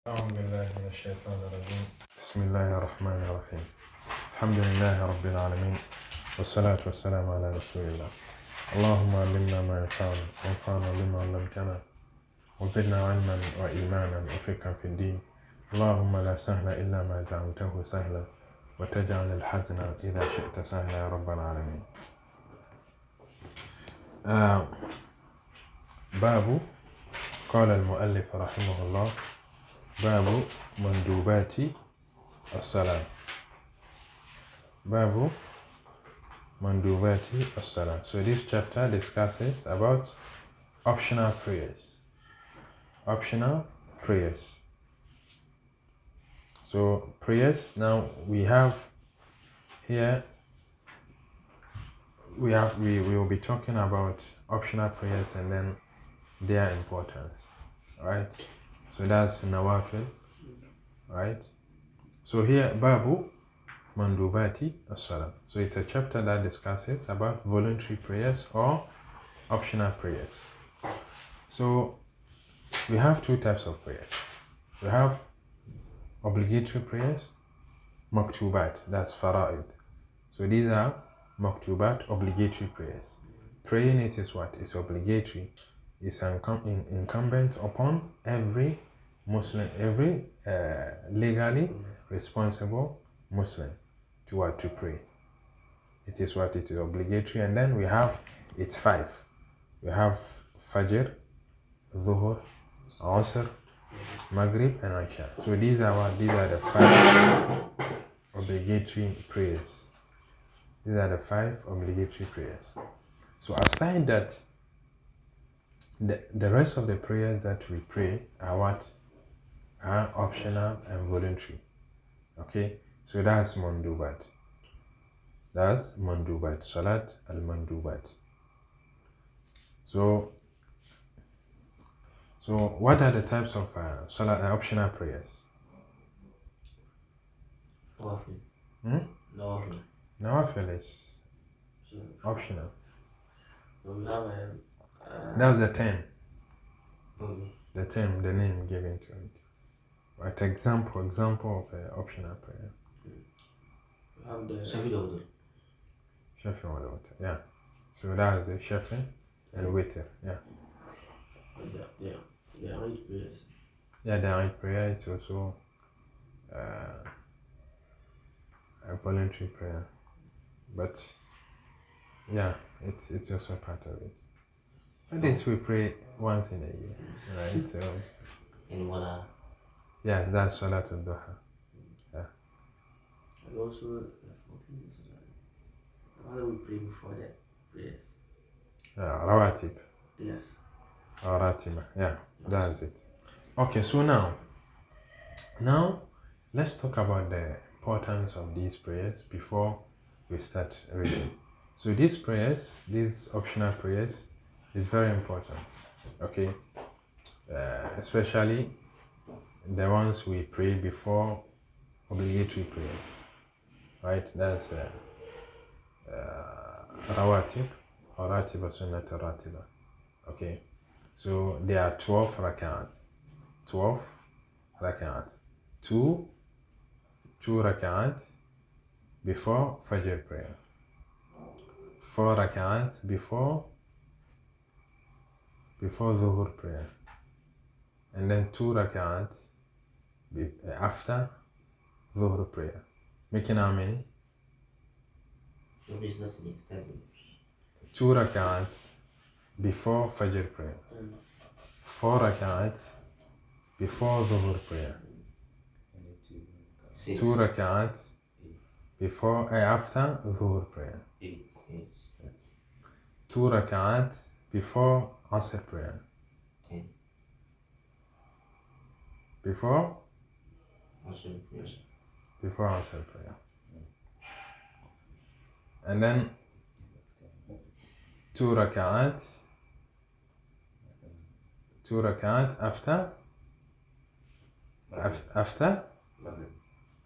أعوذ بالله من الشيطان الرجيم. بسم الله الرحمن الرحيم. الحمد لله رب العالمين، والصلاة والسلام على رسول الله. اللهم علمنا ما ينفعنا وانفعنا بما علمتنا وزدنا علما وإيمانا وفقها في الدين. اللهم لا سهل إلا ما جعلته سهلا وتجعل الحزن إذا شئت سهلا يا رب العالمين. باب قال المؤلف رحمه الله باب مندوبات الصلاة. باب مندوبات الصلاة. So this chapter discusses about optional prayers. Optional prayers. So prayers, now we have here, we will be talking about optional prayers and then their importance, right? So that's nawafil, right? So here, Babu Mandubati as-Salah. So it's a chapter that discusses about voluntary prayers or optional prayers. So we have two types of prayers. We have obligatory prayers, maktubat, that's fara'id. So these are maktubat, obligatory prayers. Praying it is what? It's obligatory. It's incumbent upon every Muslim, every legally responsible Muslim to what? To pray. It is what? It is obligatory. And then we have, it's five. We have Fajr, Dhuhr, Asr, Maghrib, and Isha. So these are what? These are the five obligatory prayers. These are the five obligatory prayers. So aside that, the rest of the prayers that we pray are what? Are optional and voluntary. Okay? So that's mandubat. That's mandubat. Salat al-mandubat. So what are the types of salat optional prayers? Nawafil. Nawafil is optional. So we have That's the term. The term, the name given to it. What example of optional prayer? we have the Shafi Shafi, yeah. So that's the Shafi and Witr, yeah. the Eid prayers. Yeah, the Eid prayer is also a voluntary prayer, but yeah, it's also part of it. At least we pray once in a year, right? So In Wala. yeah, that's Salat al-Duha. Yeah. And also, how do we pray before the prayers? Rawatib. Yes. Or Ratiba. Yeah, that's it. Okay, so now let's talk about the importance of these prayers before we start reading. So these prayers, these optional prayers, is very important. Okay, especially the ones we pray before obligatory prayers, right? That's rawatib or ratiba sunnat ratiba. Okay, so there are 12 rak'at. 12 rak'at. Two rak'at before Fajr prayer. 4 rak'at before Dhuhr prayer. And then 2 rak'at after Dhuhr prayer. Making how many? Maybe it's not an extended. 2 rak'at before Fajr prayer. 4 rak'at before Dhuhr prayer. 2 rak'at before after Dhuhr prayer. 2 rak'at before Asr prayer. Before Asr prayer. And then 2 rak'at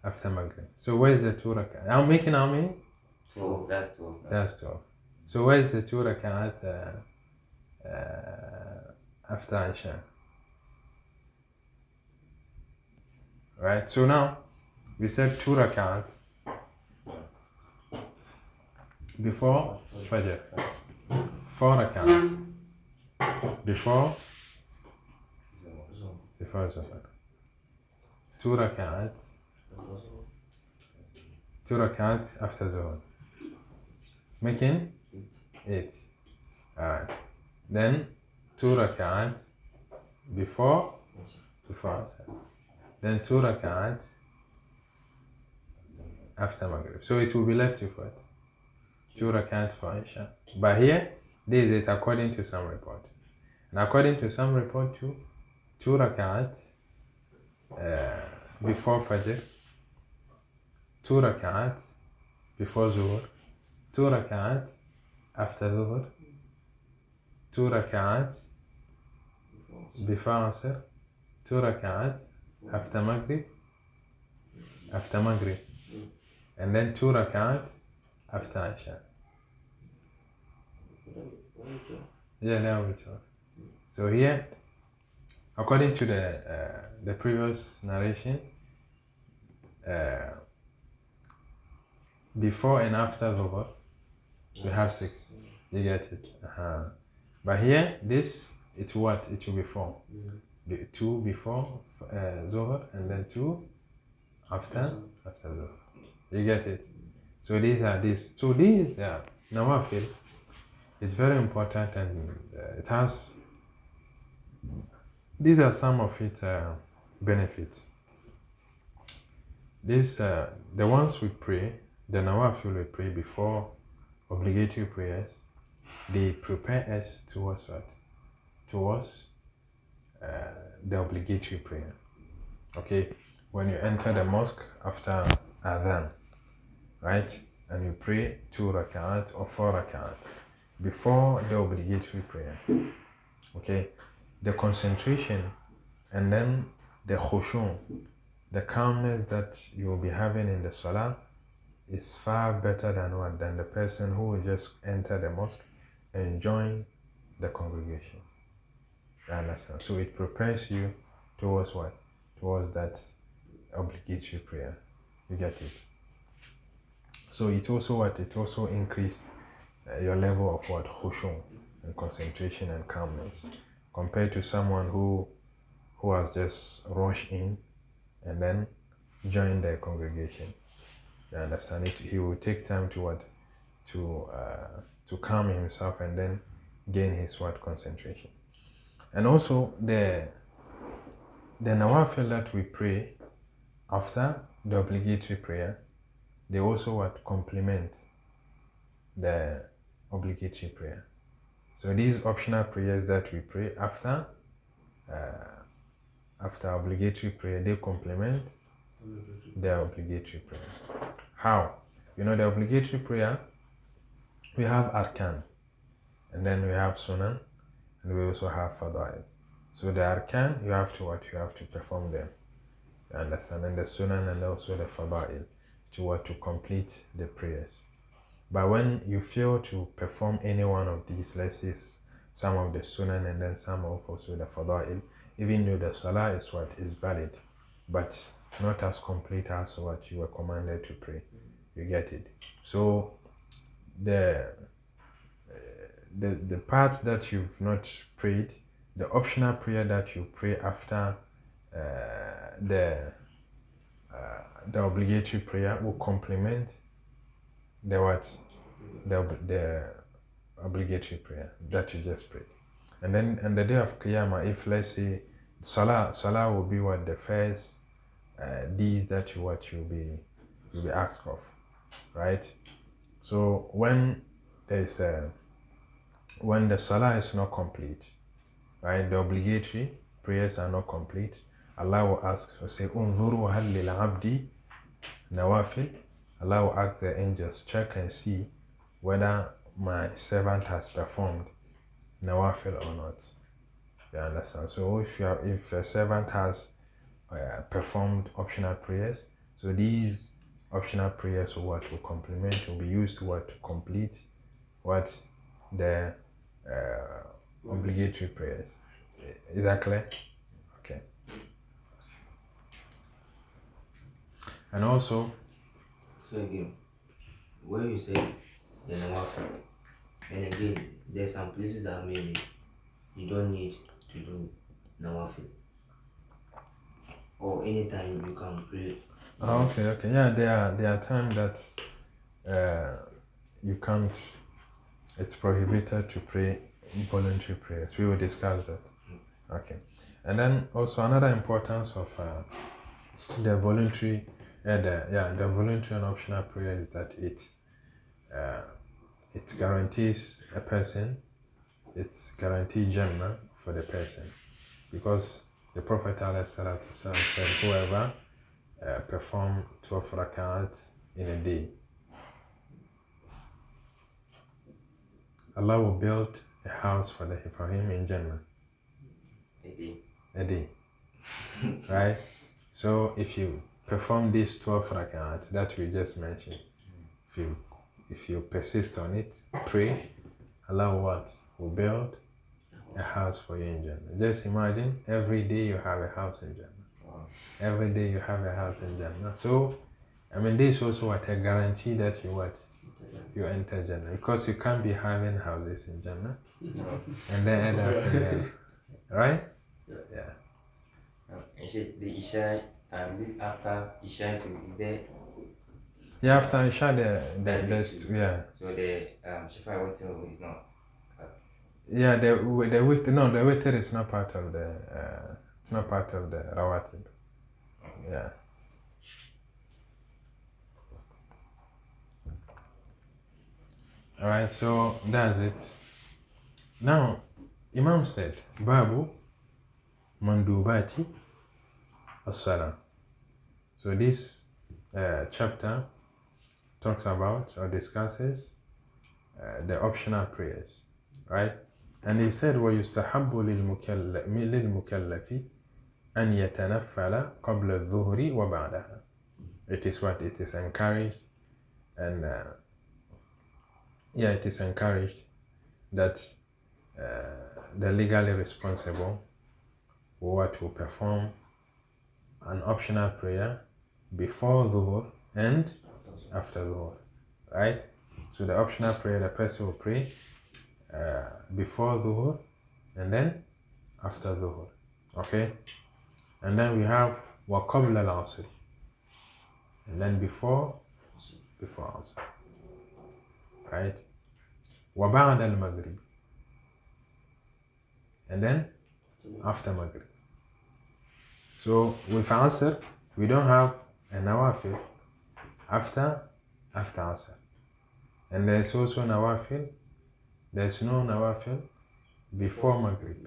after Maghrib. So where's the 2 rak'at? I'm making how many? 12. That's 12. So where's the 2 rak'at after Isha? right? So now we said 2 rak'at before Fajr, 4 rak'at before Zuhr, 2 rak'at, 2 rak'at after Zuhr, making 8. Alright. Then 2 rak'at before Asr. Then 2 rak'at after Maghrib. So it will be left with what? 2 rak'at for Isha. But here, this is it according to some report. And according to some report too, 2 rak'at before Fajr, 2 rak'at before Zuhr, 2 rak'at after Zuhr, 2 rak'at before Asr, 2 rak'at after Maghrib, and then 2 rak'at after Isha. Yeah, that will be 2. So here, according to the previous narration, before and after Dhuhr, we have 6. You get it? But here, this, it's what? It will be 4. 2 before Dhuhr, and then 2 after Dhuhr. You get it? So these are these. So these nawafil, it's very important, and it has. These are some of its benefits. This the ones we pray, the nawafil we pray before obligatory prayers, they prepare us towards what? Towards the obligatory prayer. Okay, when you enter the mosque after adhan, right, and you pray 2 rak'at or 4 rak'at before the obligatory prayer, okay, the concentration and then the khushu', the calmness that you will be having in the salah is far better than the person who will just enter the mosque and join the congregation. You understand? So it prepares you towards what? Towards that obligatory prayer. You get it? So it also what? It also increased your level of what? Khushu' and concentration and calmness compared to someone who has just rushed in and then joined the congregation. You understand it? He will take time to what? To calm himself and then gain his what? Concentration. And also the nawafil that we pray after the obligatory prayer, they also what? Complement the obligatory prayer. So these optional prayers that we pray after obligatory prayer, they complement the obligatory prayer. How? You know, the obligatory prayer, we have arkan, and then we have sunan, and we also have fadail. So the arkan, you have to what? You have to perform them. You understand? And the sunan and also the fadail to complete the prayers. But when you fail to perform any one of these, let's say some of the sunan and then some of also the fadail, even though the salah is what is valid, but not as complete as what you were commanded to pray. You get it? So the part that you've not prayed, the optional prayer that you pray after the obligatory prayer will complement the obligatory prayer that you just prayed. And then on the day of Qiyamah, if let's say Salah will be what the first deeds that you'll be asked of, right? So when when the Salah is not complete, right, the obligatory prayers are not complete, Allah will ask, will say, Unzuru hal lil abdi nawafil. Allah will ask the angels, check and see whether my servant has performed nawafil or not. You understand? So if a servant has performed optional prayers, so these optional prayers will complement, will be used to complete the obligatory prayers. Is that clear? Okay. And also, So again, when you say the nawafi, and again, there's some places that maybe you don't need to do nawafi, or anytime you can pray. okay. Yeah, there are times that you can't. It's prohibited to pray voluntary prayers. We will discuss that. Okay. And then also another importance of the voluntary, the voluntary and optional prayer is that it guarantees a person, it's guaranteed Jannah for the person, because the Prophet ﷺ said, whoever perform 12 rakat in a day, Allah will build a house for him in Jannah. A day. Right? So if you perform these 12 rakat that we just mentioned, if you persist on it, pray, Allah will build a house for you in Jannah. Just imagine every day you have a house in Jannah. Wow. Every day you have a house in Jannah. So, I mean, this is also a guarantee that you enter Jannah, because you can't be having houses in Jannah and then end up in hell. Right? Yeah. The Isha, after Isha, is there? Yeah, after Isha, there's So the Shafa waiting is not. Yeah, the witr is not part of the it's not part of the rawatib. Yeah. All right, so that's it. Now, Imam said, Babu Mandubati as-Salah. So this chapter talks about or discusses the optional prayers, right? And he said, وَيُسْتَحَبُّ لِلْمُكَلَّفِ أَنْ يَتَنَفَّلَ قَبْلَ الظُّهْرِ وَبَعْدَهَا. It is what it is encouraged, and it is encouraged that the legally responsible will perform an optional prayer before dhuhr and after dhuhr, right? So the optional prayer, the person will pray before dhuhr and then after dhuhr, okay? And then we have wa qabla al-asr, and then before asr, right? Wa ba'da al-maghrib, and then after maghrib. So with asr, we don't have a nawafil after asr, and there's also nawafil. There's no nawafil before maghrib,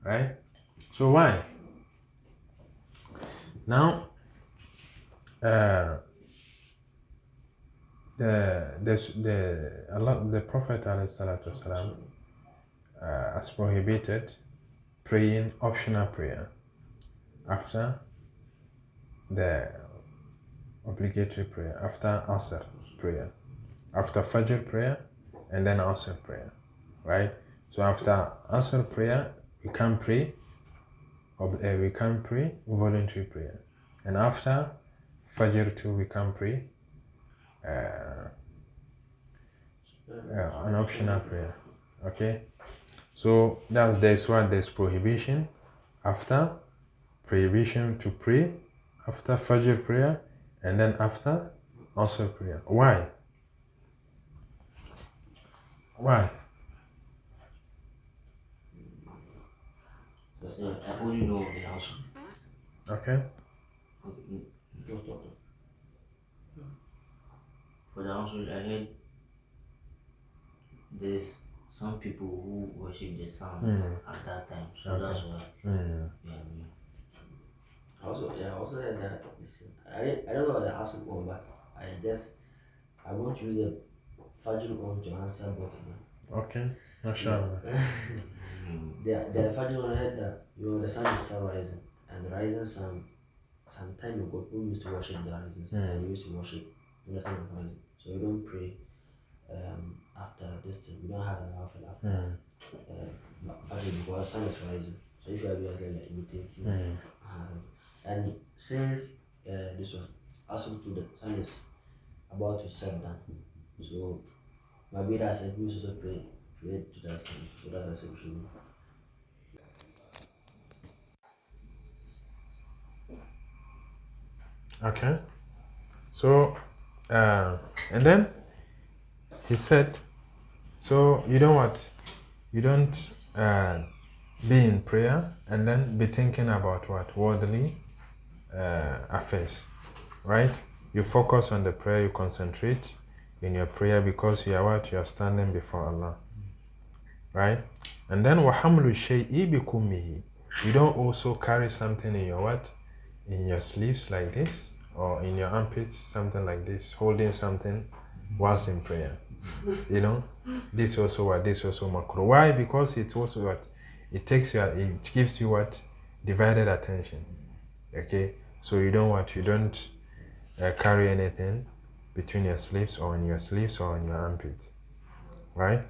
right? So why? Now, the Prophet ﷺ, has prohibited praying optional prayer after the obligatory prayer, after Asr prayer, after Fajr prayer, and then Asr prayer, right? So after Asr prayer, we can pray voluntary prayer, and after Fajr too, we can pray an optional prayer. Okay, so there's prohibition to pray after Fajr prayer and then after Asr prayer. Why? I only know of the house. Okay. For the house, I heard there's some people who worship the sun at that time, so Okay. that's why. Also heard that. Listen, I don't know what the answer one, but I want to use the Fajr one to answer both of them. Okay. Mashallah. The Fajr one, I heard that the sun is still rising, and the rising sun, some time ago, people used to worship the rising sun, and we used to worship when the sun was rising. So we don't pray after this thing. We don't have an outfit after Fajr because the sun is rising. So if you are like imitating, and since this one, Asr to the sun is about to set down. So maybe that's it. We should also pray to that sun. So that's what I said we should do. Okay. So, and then he said, so you don't what? You don't be in prayer and then be thinking about what? Worldly affairs, right? You focus on the prayer, you concentrate in your prayer because you are what? You are standing before Allah, right? And then وَحَمْلُ الشَّيْءِ بِكُمِّهِ. You don't also carry something in your what? In your sleeves like this, or in your armpits, something like this, holding something whilst in prayer. You know, this also what? This also makruh. Why? Because it's also what? It takes you, it gives you what? Divided attention. Okay, so you don't what? You don't carry anything between your sleeves or in your sleeves or in your armpits, right?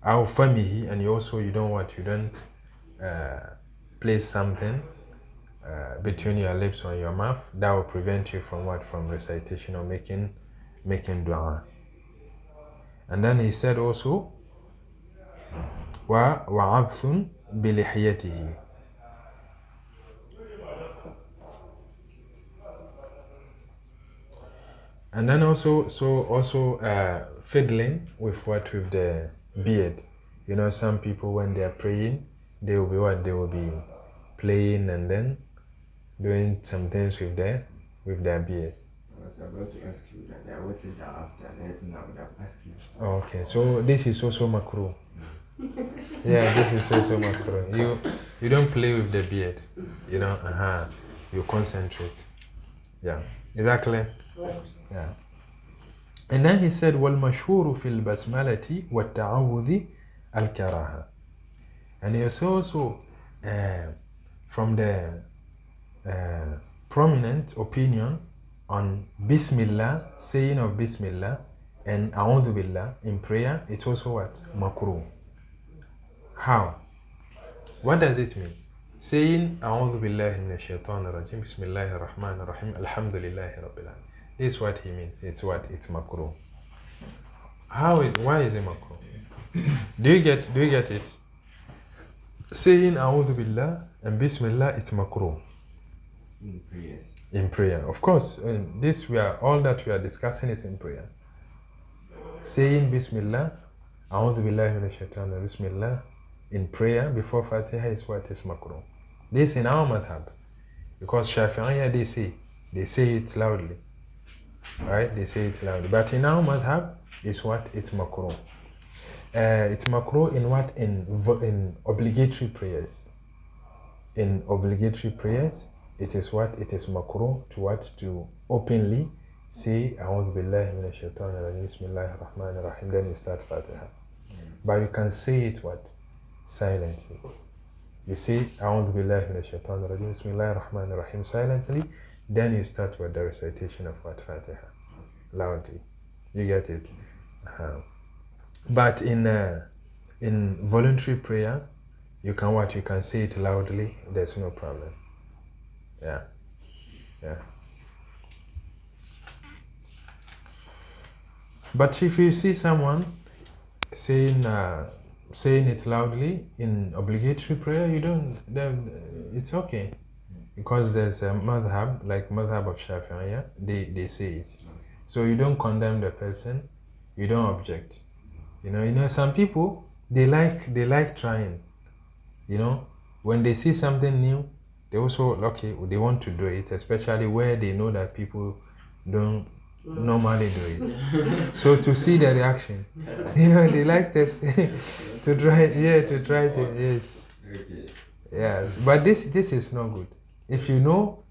Our family, and you also you don't what? You don't place something between your lips or your mouth that will prevent you from what? From recitation or making dua. And then he said also وعبث بلحيته. And then also fiddling with what? With the beard. You know, some people when they are praying, they will be what? They will be playing and then doing some things with their beard. I was about to ask you that. I waited after lesson. I would have asked you. Okay, so this is also makruh. Yeah, this is also makruh. You don't play with the beard. You know, you concentrate. Yeah, is that clear? Yeah. And then he said, وَالْمَشْهُورُ فِي الْبَسْمَلَةِ وَالتَّعَوُّذِ الْكَرَاهَةِ. And he also from the prominent opinion on Bismillah, saying of Bismillah and A'udhu Billah in prayer, it's also what? Makruh. How? What does it mean? Saying A'udhu Billahi Minash Shaitanir Rajim, Bismillahir Rahmanir Rahim, Alhamdulillahi Rabbil Alamin. This is what he means. It's what? It's makruh. Why is it makruh? Do you get it? Saying A'udhu Billah and Bismillah, it's makruh. In prayers. In prayer. Of course, all that we are discussing is in prayer. Saying Bismillah, A'udhu Billahi Minash Shaitanir Bismillah in prayer before Fatiha is what is makruh. This in our madhab. Because Shafi'iyya, they say it loudly. Right? They say it loudly. But in our madhab, it's what? It's makruh. It's makruh in what? In obligatory prayers. In obligatory prayers, it is what? It is makruh to what? To openly say A'udhu Billahi Minash Shaitanir Rajim, Bismillahir Rahmanir Rahim, then you start Fatiha. But you can say it what? Silently. You say A'udhu Billahi Minash Shaitanir Rajim, Bismillahir Rahmanir Rahim silently, then you start with the recitation of what? Fatiha. Loudly. You get it? But in voluntary prayer, you can what? You can say it loudly, there's no problem. Yeah. But if you see someone saying it loudly in obligatory prayer, it's okay. Because there's a madhab, like madhab of Shafi'iyya, they say it. So you don't condemn the person, you don't object. You know, some people, they like trying. You know, when they see something new, they also, they want to do it, especially where they know that people don't normally do it. So to see the reaction, they like testing, to try it, yes. Okay. Yes, but this is not good. If you know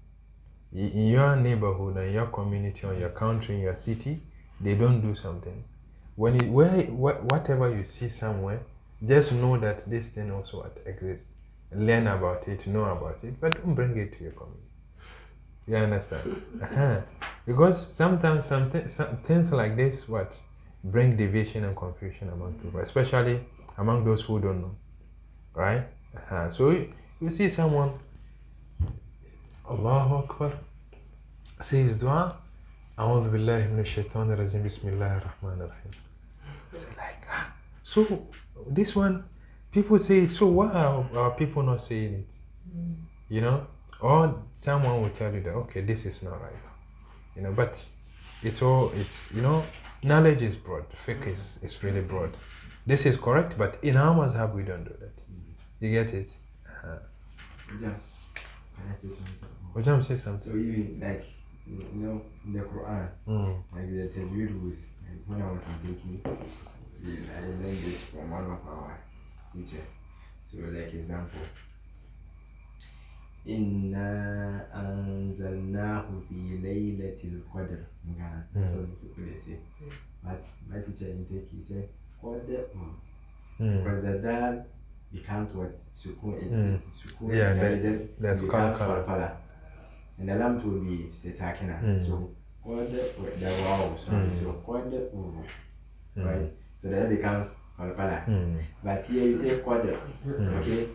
in your neighborhood, in your community, or your country, in your city, they don't do something. Whatever you see somewhere, just know that this thing also exists. Learn about it, know about it, but don't bring it to your community. You understand? Because sometimes some things like this bring division and confusion among people, especially among those who don't know. Right? So you see someone, Allahu Akbar, says dua, أعوذ بالله من الشيطان الرجيم بسم الله الرحمن الرحيم. It's like, so this one, people say it, so why are people not saying it? You know? Or someone will tell you that, okay, this is not right. You know, but it's you know, knowledge is broad. Fiqh is really broad. This is correct, but in our mazhab, we don't do that. You get it? Yeah. Can I say something? Ujam, say something. So even like you know in the Quran, like the tajweed rules. Like when I was in Turkey, I learned this from one of our teachers. So like example, Inna anzalnahu fi laylatil qadr. That's what people they say. But my teacher in Turkey said qadr because the dal becomes what sukun. It's sukun. Yeah, then that's it becomes qalqala. qalqala. And the lamp will be sakina. So qadr the wow. So qadr right. So that becomes qalqala. But here you say qadr. Okay.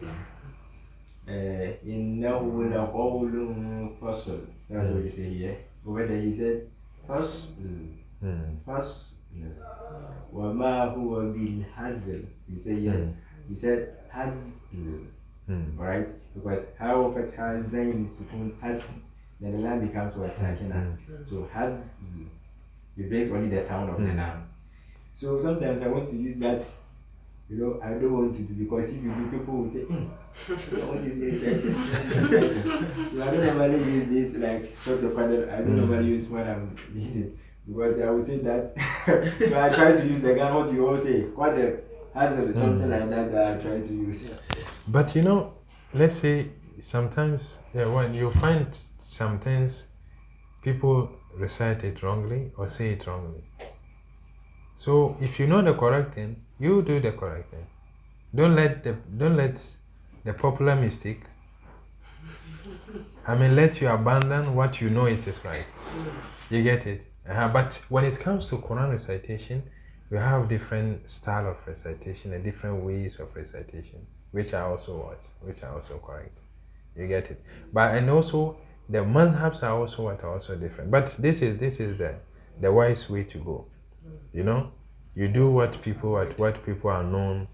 إنه لقول فصل. That's what you say here. Over there he said فصل. وما هو بالهزل. You say here. He said هزل. Right? Because how فتحة زين سكون هز, then the lamb becomes what sakina. So هزل. It brings only the sound of the lamb. So sometimes I want to use that. You know, I don't want to do, because if you do, people will say, someone is irritated. So I don't normally use this like sort of qadr. I don't normally use when I'm reading, because I will say that. So I try to use the gun, what you all say, qadr, hazard, something like that I try to use. But you know, let's say sometimes when you find some things, people recite it wrongly or say it wrongly. So if you know the correct thing, you do the correct thing. Don't let the popular mistake, let you abandon what you know it is right. You get it? But when it comes to Quran recitation, we have different style of recitation and different ways of recitation, which are also correct. You get it? But and also the mazhabs are also different. But this is the wise way to go. You know, you do what people are known,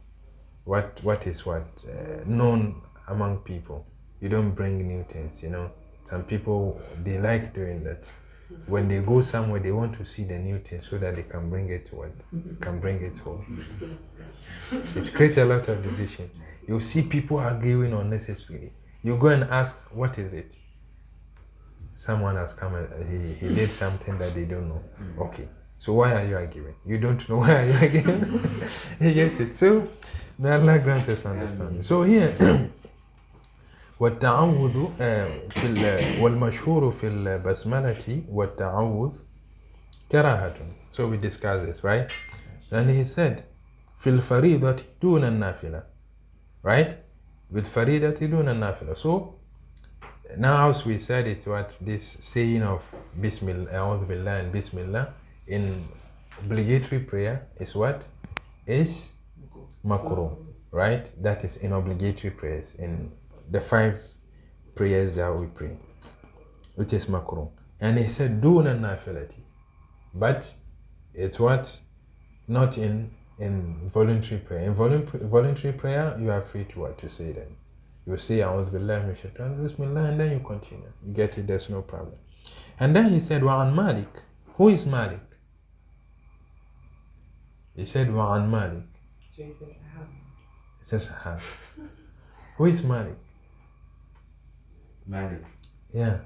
what is known among people. You don't bring new things. You know, some people, they like doing that. When they go somewhere, they want to see the new thing so that they can bring it home. It creates a lot of division. You see people arguing unnecessarily. You go and ask, what is it? Someone has come and he did something that they don't know. Okay. So why are you arguing? You don't know, why are you arguing? You get it? So may Allah grant us understanding. So here والتعوذ والمشهور في البسملة والتعوذ كراهة. So we discussed this, right? And he said في الفريضة دون النافلة, right? بالفريضة دون النافلة. So now as we said, it's what this saying of Bismillah, أعوذ بالله and Bismillah in obligatory prayer is what? Is makruh, right? That is in obligatory prayers, in the 5 prayers that we pray, which is makruh. And he said, duna nafilati. But it's what? Not in voluntary prayer. In voluntary prayer, you are free to what? To say then. You say, A'udhu billahi min shaitan, Bismillah, and then you continue. You get it, there's no problem. And then he said, Wa'an Malik. Who is Malik? He said, Wa'an Malik. So he says, Sahab. It says, Sahab. Who is Malik? Malik. Yeah.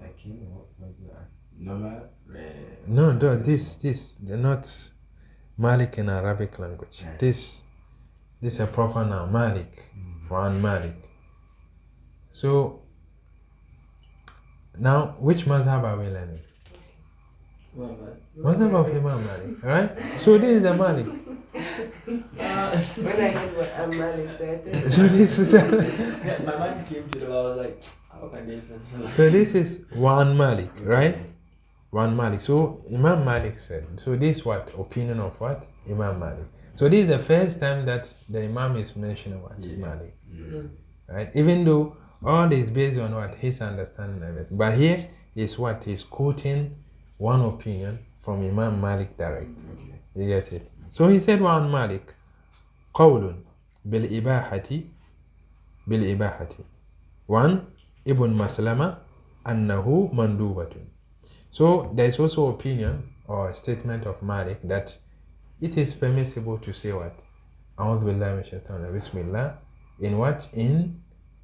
Like him or something like normal. No, this, not Malik in Arabic language. Right. This is a proper noun, Malik. Wa'an Malik. So, now, which mazhab are we learning? Mazhab of Imam Malik, right? So this is a Malik. When I heard what Malik said, So this is My mind came to the I was like, how can they say so this is Wa'an Malik, right? Wa'an Malik. So Imam Malik said. So this is what? Opinion of what? Imam Malik. So this is the first time that the Imam is mentioning what? Malik. Right? Even though all this is based on what? His understanding of it. But here, is what? He's quoting one opinion from Imam Malik direct. You get it? So he said one Malik, قول بالإباحة one Ibn Maslama أنه مندوبة. So there is also opinion or a statement of Malik that it is permissible to say what? أعوذ بالله من الشيطان بسم الله in what? In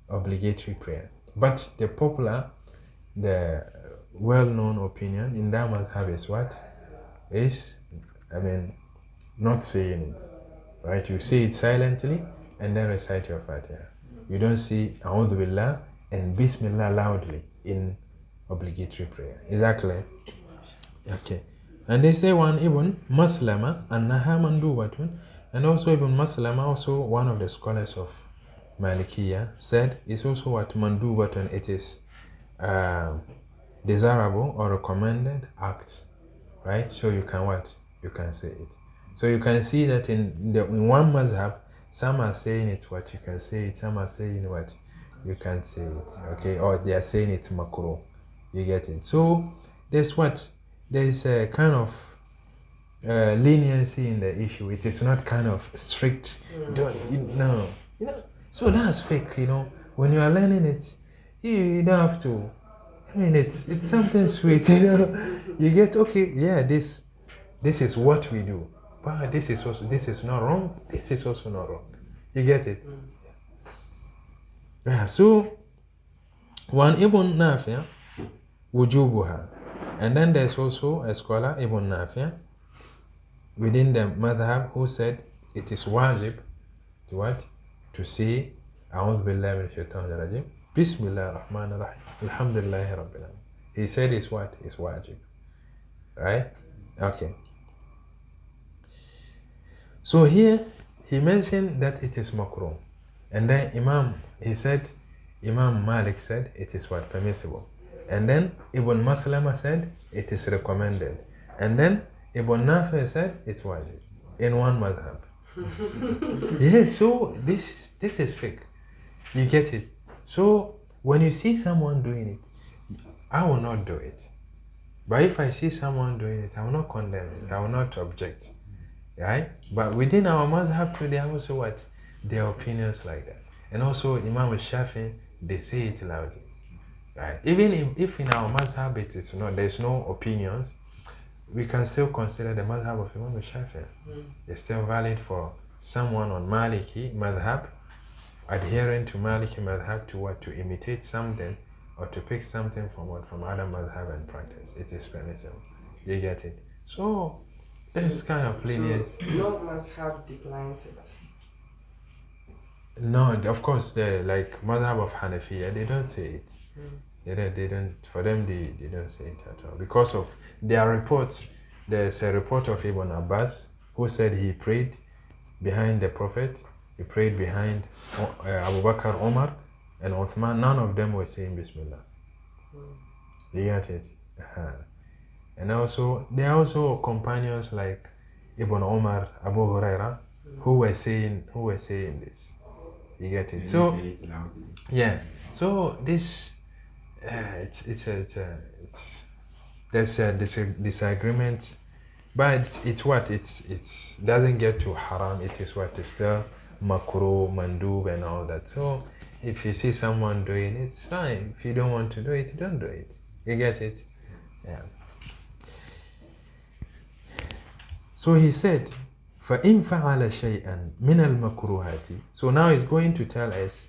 obligatory prayer. But the popular, the well-known opinion in that mazhab is what? Is, not saying it. Right? You say it silently and then recite your Fatiha. You don't say A'udhu Billah and Bismillah loudly in obligatory prayer. Is that clear? Okay. And they say one Ibn Maslama annaha mandubatun, and also Ibn Maslama, also one of the scholars of Malikiya, said it's also what mandubatun, it is desirable or recommended act, right? So you can what? You can say it. So you can see that in one mazhab, some are saying it what you can say it, some are saying what you can't say it, okay? Or they are saying it's makruh. You get it? So there's what? There's a kind of leniency in the issue. It is not kind of strict. No. So that's fake, When you are learning it, you don't have to. It's something sweet, You get, okay, yeah, this is what we do. But this is not wrong. This is also not wrong. You get it? Yeah, so one Ibn Nafi' wujubuha. And then there's also a scholar, Ibn Nafi', within the madhab, who said it is wajib to what? To say A'udhu billahi min shaitanir rajim, Bismillah ar-Rahman ar-Rahim, Alhamdulillahi Rabbil Alamin. He said it's what? It's wajib. Right? Okay. So here, he mentioned that it is makruh. And then Imam Malik said it is what? Permissible. And then Ibn Maslama said it is recommended. And then Ibn Nafi said it's wajib. In one madhab. Yes, so this is fake. You get it? So when you see someone doing it, I will not do it. But if I see someone doing it, I will not condemn it. I will not object. Right? But within our mazhab too, they have also what? Their opinions like that. And also Imam al-Shafi, they say it loudly. Right? Even if in our mazhab it's not, there's no opinions, we can still consider the madhab of Imam al-Shafi. It's still valid for someone on Maliki madhab, adhering to Maliki madhab, to what? To imitate something or to pick something from what? From other madhab and practice. It is permissible. You get it? So this kind of lenience. So no mazhab declines it. No, of course, the like madhab of Hanafiya, they don't say it. They don't. For them, they don't say it at all because of their reports. There's a report of Ibn Abbas who said he prayed behind the Prophet. He prayed behind Abu Bakr, Omar, and Uthman. None of them were saying Bismillah. You get it? And also, there are also companions like Ibn Omar, Abu Huraira, who were saying this. You get it? So yeah. So this. There's a disagreement, but it's what it doesn't get to haram. It is what is still makruh, mandub, and all that. So if you see someone doing it, it's fine. If you don't want to do it, don't do it. You get it? Yeah. So he said, فَإِن فَعَلَ شَيْئًا مِنَ الْمَكْرُوهَاتِ. So now he's going to tell us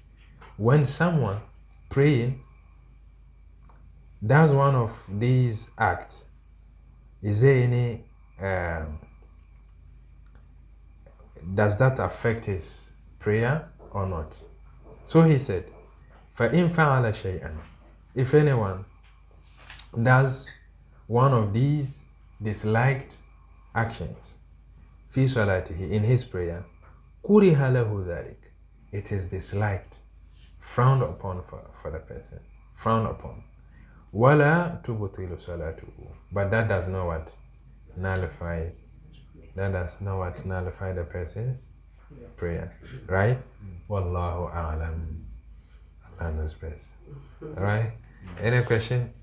when someone praying does one of these acts, is there any does that affect his prayer or not? So he said, فَإِن فَعَلَ شَيْئًا. If anyone does one of these disliked actions, فِي صَلَاتِهِ, in his prayer, كُرِهَ لَهُ ذَلِكَ. It is disliked, frowned upon for the person, frowned upon. وَلَا تُبْطِلُ صَلَاتُهُ. But that does not what? Nullify it. That does not what? Nullify the person's prayer. Right? Wallahu a'lam. Allah knows best. Alright? Any question?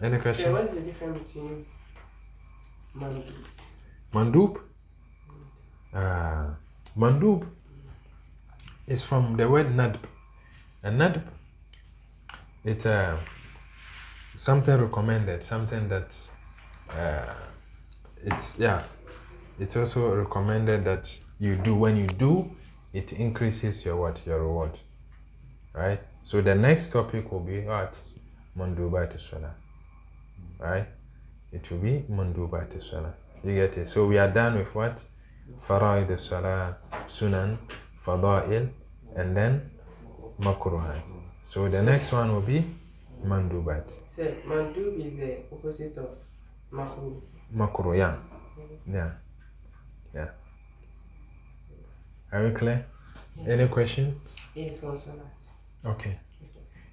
Any So question? what's the difference between mandub? Mandub? Mandub is from the word nadb. And nadb, it's something recommended, something that's it's also recommended that you do. When you do, it increases your reward, right? So the next topic will be what? Mandubat Salah, right? It will be Mandubat Salah. You get it? So we are done with what? Faraid Salah, Sunan, Fada'il, and then Makruhat. So the next one will be Mandubat. So mandub is the opposite of makruh. Makruh, yeah. Yeah. Are we clear? Yes. Any question? Yes, on Salat. Okay.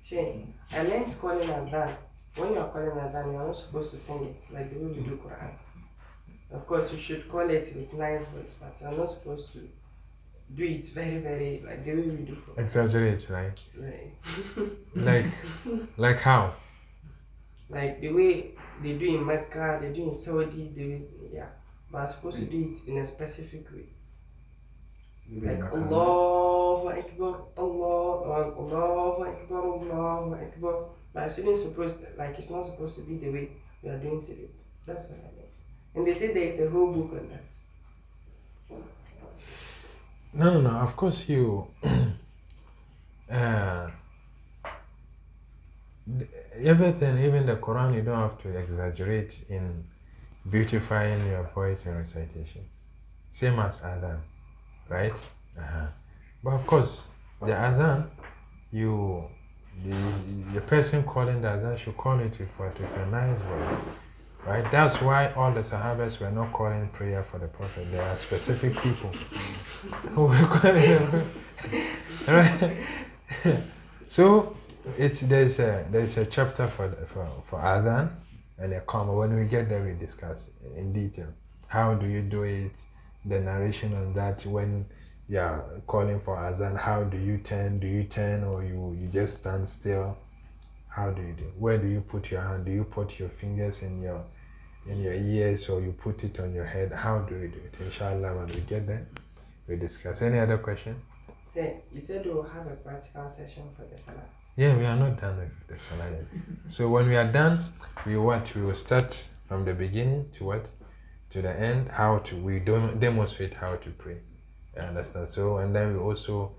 Shane, I learned calling Adhan. When you are calling Adhan, you are not supposed to sing it like the way we do Quran. Of course, you should call it with nice voice, but you are not supposed to do it very, very like the way we do Quran. Exaggerate, right? Like, Like how? like the way they do in Mecca, they do in Saudi, yeah. But I'm supposed to do it in a specific way. Like Allahu Akbar, Allahu Akbar, Allahu Akbar. But it's not supposed, like it's not supposed to be the way we are doing today. That's what I mean. And they say there is a whole book on that. No. Of course, you. Everything, even the Quran, you don't have to exaggerate in beautifying your voice in recitation. Same as Adhan, right? But of course, the Adhan, the person calling the Adhan should call it with a nice voice, right? That's why all the Sahabas were not calling prayer for the Prophet. There are specific people who were calling them. Right? So there's a chapter for Adhan and a comma. When we get there, we discuss in detail. How do you do it? The narration on that. When you're calling for Adhan, how do you turn? Do you turn or you just stand still? How do you do? Where do you put your hand? Do you put your fingers in your ears or you put it on your head? How do you do it? Inshallah, when we get there, we discuss. Any other question? So you said we will have a practical session for the Salat. Yeah, we are not done with the Salah yet. So when we are done, we will start from the beginning to the end. We demonstrate how to pray. You understand? So and then we also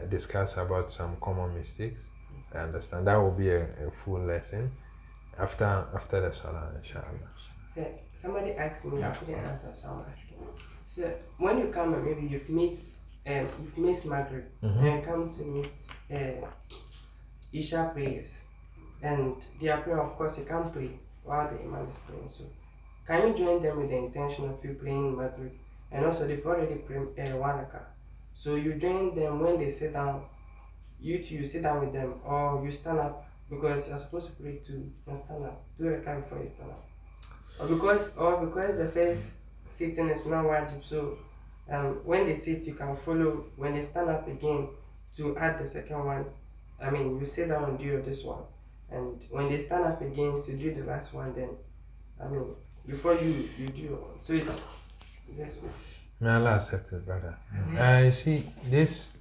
discuss about some common mistakes. I understand. That will be a full lesson after the Salah, inshallah. So somebody asked me, I couldn't answer, so I'm asking. So when you come and maybe you've missed Maghrib and you come to meet Isha prayers, and they are praying, of course you can't pray while the Imam is praying. So can you join them with the intention of you praying Maghrib? And also they've already prayed 1 rakah. So you join them when they sit down, you sit down with them, or you stand up because you're supposed to pray 2 and stand up, 2 rakah before you stand up. Or because the first sitting is not wajib, so when they sit you can follow. When they stand up again to add the second one, I mean you sit down and do this one, and when they stand up again to do the last one, then I mean before you do your one. So it's this way. May Allah accept it, brother. You see this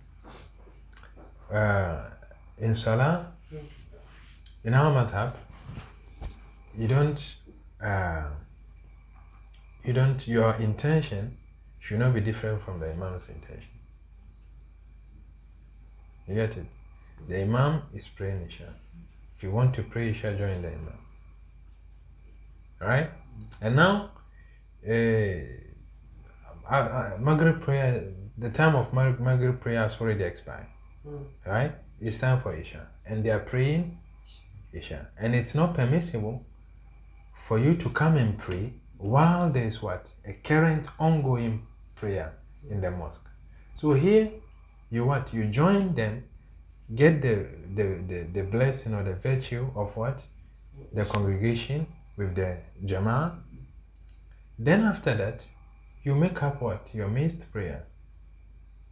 in Salah, in our madhab, your intention should not be different from the Imam's intention. You get it? The Imam is praying Isha. If you want to pray Isha, join the Imam. Alright? And now, Maghrib prayer, the time of Maghrib prayer has already expired. Alright? It's time for Isha. And they are praying Isha. And it's not permissible for you to come and pray while there is a current ongoing prayer in the mosque. So here you join them, get the blessing or the virtue of the congregation with the jama'ah. Then after that you make up your missed prayer.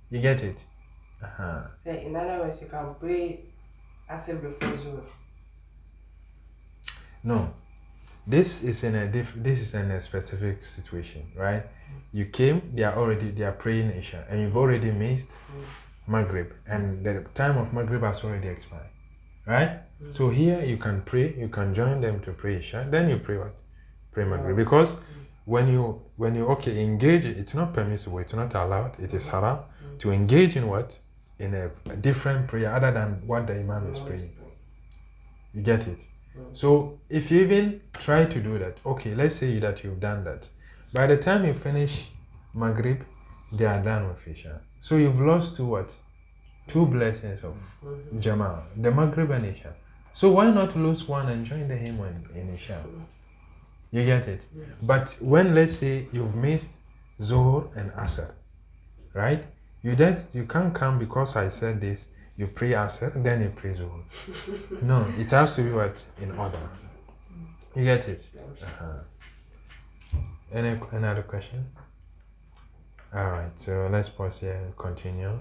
You get it? So in other words, you can pray Asr before Zuhr. No. This is in a specific situation, right? You came, they are praying Isha, and you've already missed Maghrib, and the time of Maghrib has already expired, right? So here you can pray, you can join them to pray Isha, then you pray what? Pray Maghrib, because when you engage, it's not permissible, it's not allowed, it is haram to engage in what? In a different prayer other than what the Imam is praying. You get it? So if you even try to do that, okay, let's say that you've done that. By the time you finish Maghrib, they are done with Isha. So you've lost two blessings of Jama'ah, the Maghrib and Isha. So why not lose one and join the hymn in Isha? You get it? But when, let's say, you've missed Zohor and Asr, right? You can't come because I said this. You pray Asr, then you pray Zuhur. No, it has to be what? In order. You get it? Any other question? Alright, so let's pause here and continue.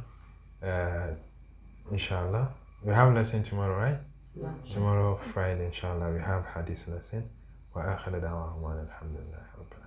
Inshallah. We have lesson tomorrow, right? Tomorrow, Friday, inshallah, we have Hadith lesson. وآخر دعواهم الحمد لله رب العالمين.